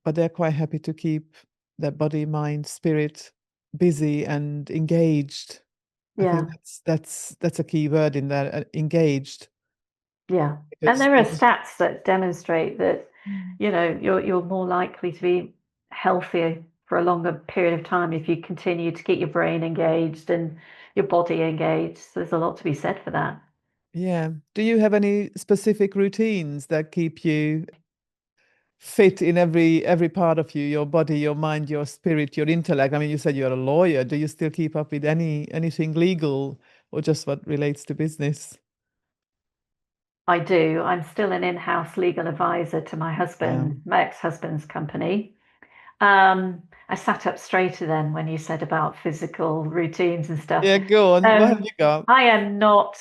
but they're quite happy to keep their body, mind, spirit busy and engaged. I think Yeah. that's a key word in that, engaged, Yeah. And because there are because stats that demonstrate that, Mm. you're more likely to be healthier for a longer period of time if you continue to keep your brain engaged and your body engaged. So there's a lot to be said for that. Yeah. Do you have any specific routines that keep you fit in every part of you, your body, your mind, your spirit, your intellect? I mean, you said you're a lawyer. Do you still keep up with anything legal or just what relates to business? I do. I'm still an in-house legal advisor to Wow. my ex-husband's company. I sat up straighter then when you said about physical routines and stuff. Yeah, go on. What have Um, you got? I am not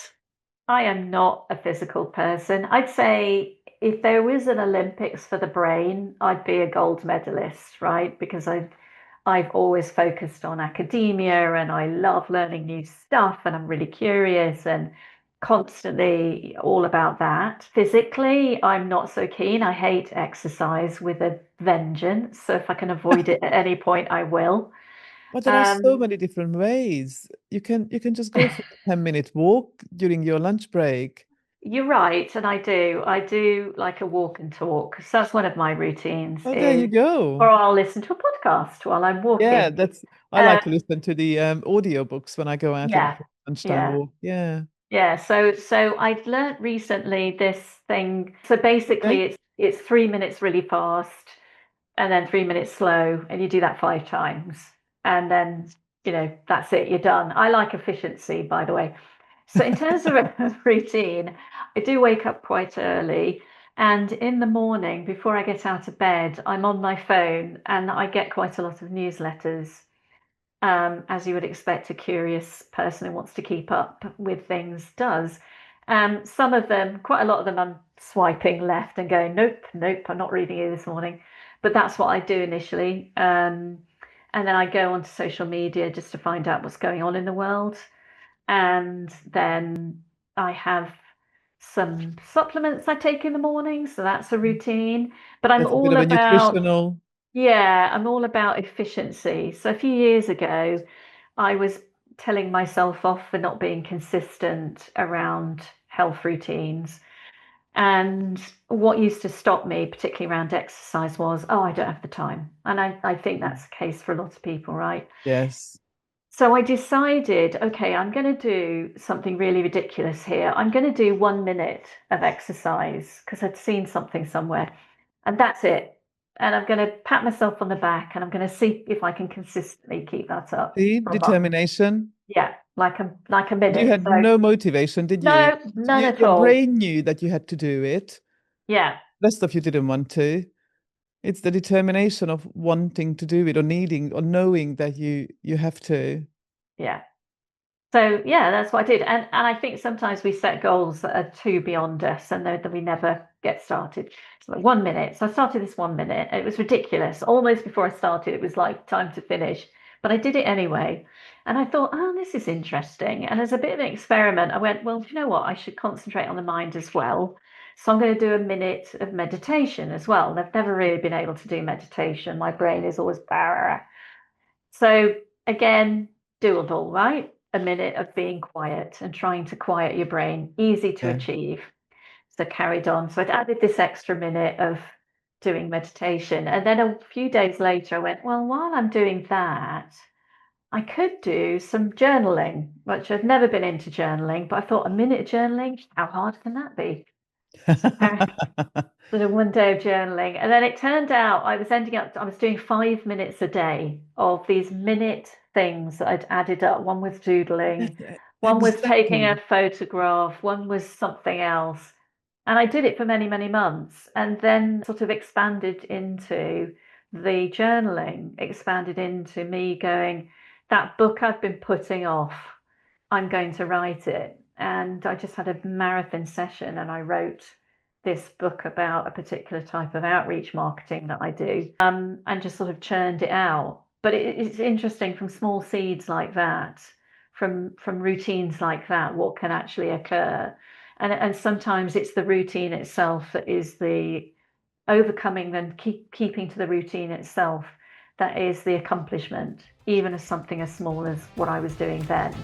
I am not a physical person. I'd say if there was an Olympics for the brain, I'd be a gold medalist, right? Because I've always focused on academia and I love learning new stuff and I'm really curious and constantly all about that. Physically, I'm not so keen. I hate exercise with a vengeance. So if I can avoid it at any point, I will. But there are so Um, many different ways. You can just go for a 10-minute walk during your lunch break. You're right, and I do. I do like a walk and talk. So that's one of my routines Oh, there you is, or go. I'll listen to a podcast while I'm Yeah, walking. that's I Um, like to listen to the audiobooks when I go out and yeah, for lunchtime yeah, walk. Yeah. yeah. So I've learnt recently this thing. So basically, Okay. it's 3 minutes really fast, and then 3 minutes slow, and you do that 5 times, and then that's it. You're done. I like efficiency, by the way. So in terms of a routine, I do wake up quite early. And in the morning, before I get out of bed, I'm on my phone and I get quite a lot of newsletters, as you would expect a curious person who wants to keep up with things does. Some of them, quite a lot of them, I'm swiping left and going, nope, nope, I'm not reading you this morning. But that's what I do initially. And then I go onto social media just to find out what's going on in the world. And then I have some supplements I take in the morning, so that's a routine. But I'm That's a bit all of a about, nutritional. yeah, I'm all about efficiency. So a few years ago, I was telling myself off for not being consistent around health routines. And what used to stop me, particularly around exercise, was, oh, I don't have the time. And I think that's the case for a lot of people, right? Yes. So I decided, okay, I'm going to do something really ridiculous here. I'm going to do 1 minute of exercise because I'd seen something somewhere, and that's it. And I'm going to pat myself on the back and I'm going to see if I can consistently keep that up See, for a month. determination. Yeah, like a But you minute. had So no motivation, did you? no, none at Your all. brain knew that you had to do it. Yeah, Rest of you didn't want to. It's the determination of wanting to do it or needing or knowing that you have to. yeah. So yeah, that's what I did. And I think sometimes we set goals that are too beyond us and then we never get started. So like 1 minute. So I started this 1 minute. It was ridiculous. Almost before I started, it was like time to finish. But I did it anyway. And I thought, oh, this is interesting. And as a bit of an experiment, I went, well, you know what? I should concentrate on the mind as well. So I'm going to do a minute of meditation as well. And I've never really been able to do meditation. My brain is always barrier. So again, doable, right? A minute of being quiet and trying to quiet your brain, easy to Yeah. achieve. So carried on. So I'd added this extra minute of doing meditation. And then a few days later, I went, well, while I'm doing that, I could do some journaling, which I'd never been into journaling, but I thought a minute of journaling, how hard can that be? So sort of 1 day of journaling. And then it turned out I was doing 5 minutes a day of these minute things that I'd added up. One was doodling, one was taking a Exactly. photograph, one was something else. And I did it for many, many months and then sort of expanded into the journaling, expanded into me going, that book I've been putting off, I'm going to write it. And I just had a marathon session and I wrote this book about a particular type of outreach marketing that I do, and just sort of churned it out. But it's interesting from small seeds like that, from routines like that, what can actually occur. And sometimes it's the routine itself that is overcoming and keeping to the routine itself, that is the accomplishment, even as something as small as what I was doing then.